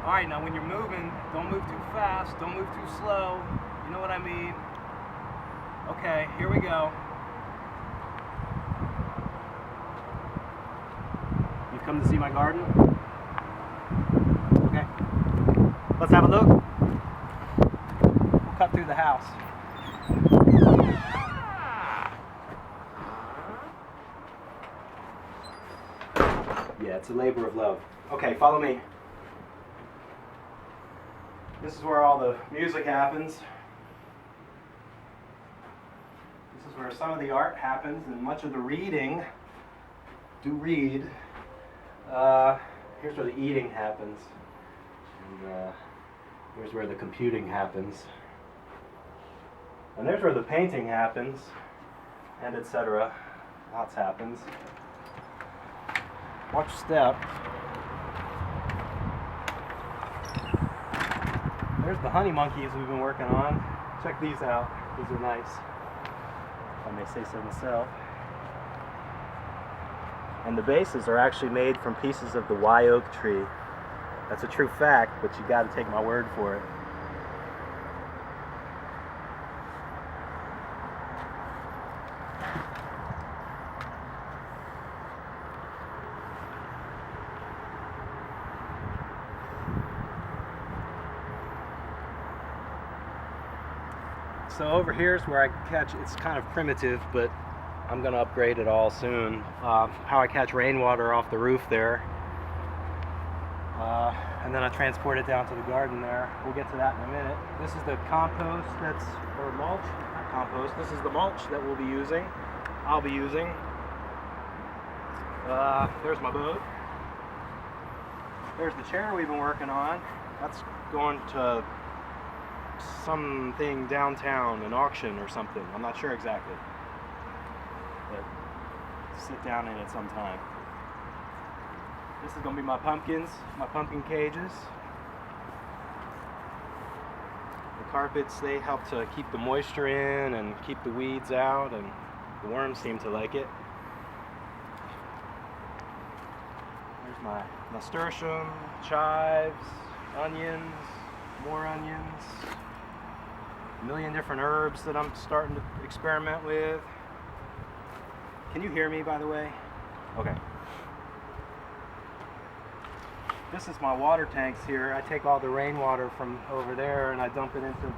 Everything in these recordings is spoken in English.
Alright, now when you're moving, don't move too fast, don't move too slow. You know what I mean? Okay, here we go. You've come to see my garden? Okay. Let's have a look. We'll cut through the house. Yeah, it's a labor of love. Okay, follow me. This is where all the music happens. This is where some of the art happens and much of the reading. Do read. Here's where the eating happens. And here's where the computing happens. And there's where the painting happens. And etc. Lots happens. Watch your step. There's the honey monkeys we've been working on. Check these out. These are nice, if I may say so myself. And the bases are actually made from pieces of the Y oak tree. That's a true fact, but you got to take my word for it. So over here is where I catch, it's kind of primitive, but I'm going to upgrade it all soon. How I catch rainwater off the roof there. And then I transport it down to the garden there. We'll get to that in a minute. This is the compost that's, or mulch, not compost, this is the mulch that we'll be using. I'll be using. There's my boat. There's the chair we've been working on. That's going to something downtown, an auction or something. I'm not sure exactly. But sit down in it sometime. This is going to be my pumpkins, my pumpkin cages. The carpets, they help to keep the moisture in and keep the weeds out, and the worms seem to like it. There's my nasturtium, chives, onions, more onions. A million different herbs that I'm starting to experiment with. Can you hear me, by the way? Okay. This is my water tanks here. I take all the rainwater from over there and I dump it into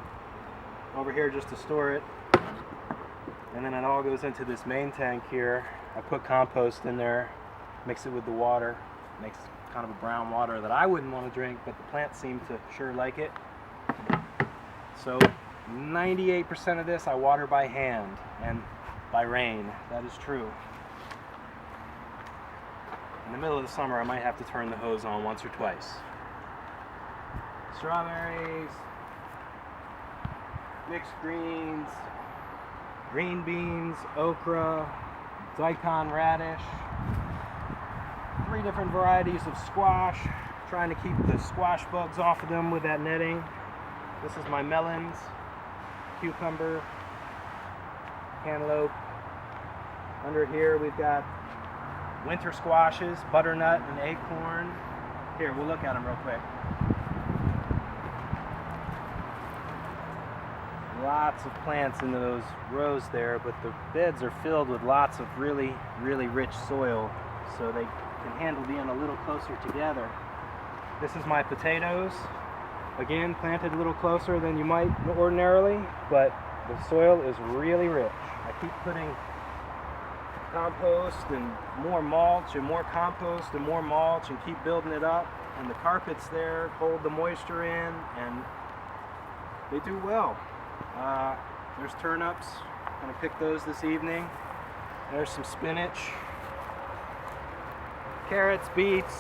over here just to store it. And then it all goes into this main tank here. I put compost in there, mix it with the water. Makes kind of a brown water that I wouldn't want to drink, but the plants seem to sure like it. So 98% of this I water by hand and by rain. That is true. In the middle of the summer I might have to turn the hose on once or twice. Strawberries, mixed greens, green beans, okra, daikon radish, 3 different varieties of squash, trying to keep the squash bugs off of them with that netting. This is my melons, cucumber, cantaloupe. Under here we've got winter squashes, butternut and acorn. Here, we'll look at them real quick. Lots of plants in those rows there, but the beds are filled with lots of really, really rich soil, so they can handle being a little closer together. This is my potatoes. Again, planted a little closer than you might ordinarily, but the soil is really rich. I keep putting compost and more mulch and more compost and more mulch and keep building it up, and the carpets there hold the moisture in and they do well. There's turnips. I'm going to pick those this evening. There's some spinach, carrots, beets.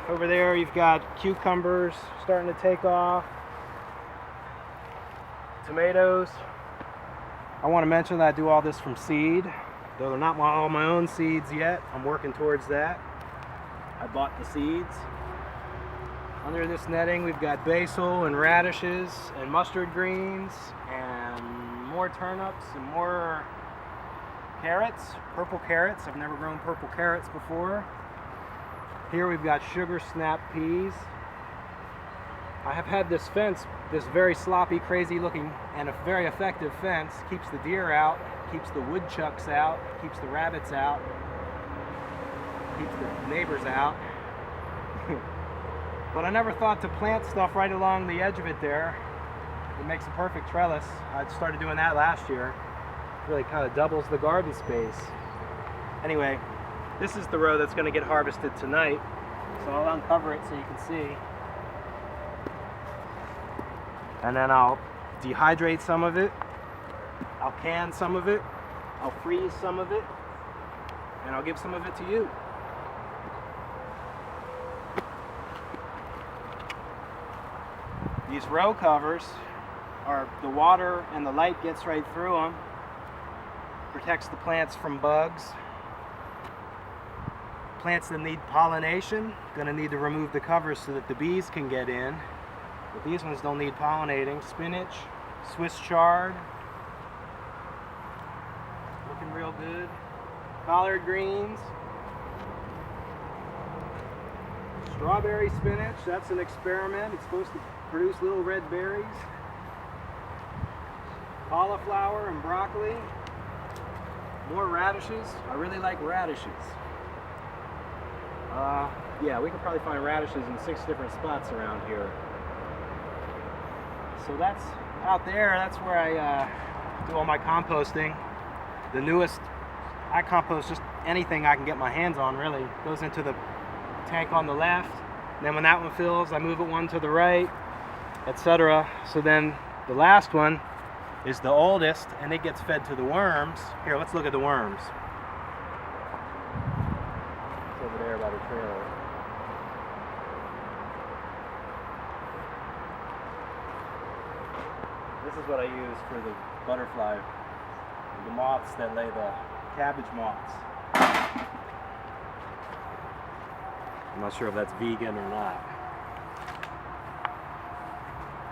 Over there you've got cucumbers starting to take off, tomatoes. I want to mention that I do all this from seed, though they're not all my own seeds yet. I'm working towards that. I bought the seeds. Under this netting we've got basil and radishes and mustard greens and more turnips and more carrots, purple carrots. I've never grown purple carrots before. Here we've got sugar snap peas. I have had this fence, this very sloppy, crazy looking and a very effective fence. Keeps the deer out, keeps the woodchucks out, keeps the rabbits out, keeps the neighbors out. But I never thought to plant stuff right along the edge of it there. It makes a perfect trellis. I started doing that last year. It really kind of doubles the garden space. Anyway, this is the row that's going to get harvested tonight. So I'll uncover it so you can see. And then I'll dehydrate some of it. I'll can some of it. I'll freeze some of it. And I'll give some of it to you. These row covers are the water and the light gets right through them. Protects the plants from bugs. Plants that need pollination, gonna need to remove the covers so that the bees can get in. But these ones don't need pollinating. Spinach, Swiss chard, looking real good. Collard greens. Strawberry spinach, that's an experiment. It's supposed to produce little red berries. Cauliflower and broccoli. More radishes. I really like radishes. Yeah, we could probably find radishes in 6 different spots around here. So that's out there. That's where I do all my composting. The newest, I compost just anything I can get my hands on, really. Goes into the tank on the left. And then when that one fills, I move it one to the right, etc. So then the last one is the oldest, and it gets fed to the worms. Here, let's look at the worms. It's over there by the trailer. This is what I use for the butterfly, the moths that lay the cabbage moths. I'm not sure if that's vegan or not.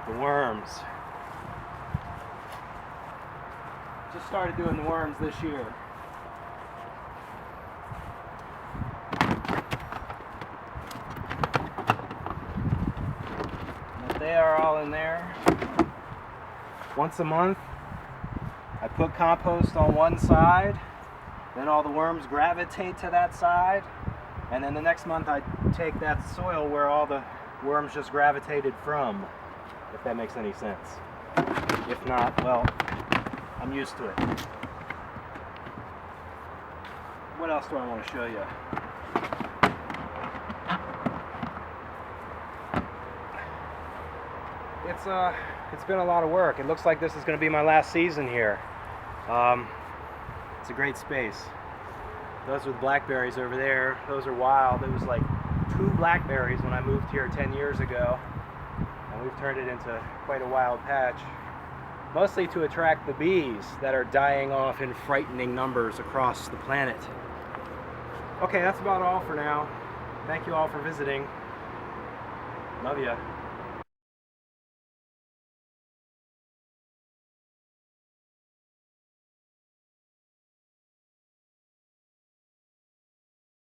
The worms. Just started doing the worms this year. But they are all in there. Once a month, I put compost on one side, then all the worms gravitate to that side, and then the next month I take that soil where all the worms just gravitated from, if that makes any sense. If not, well, I'm used to it. What else do I want to show you? It's been a lot of work. It looks like this is going to be my last season here. It's a great space. Those are the blackberries over there. Those are wild. It was like 2 blackberries when I moved here 10 years ago. And we've turned it into quite a wild patch. Mostly to attract the bees that are dying off in frightening numbers across the planet. Okay, that's about all for now. Thank you all for visiting. Love ya.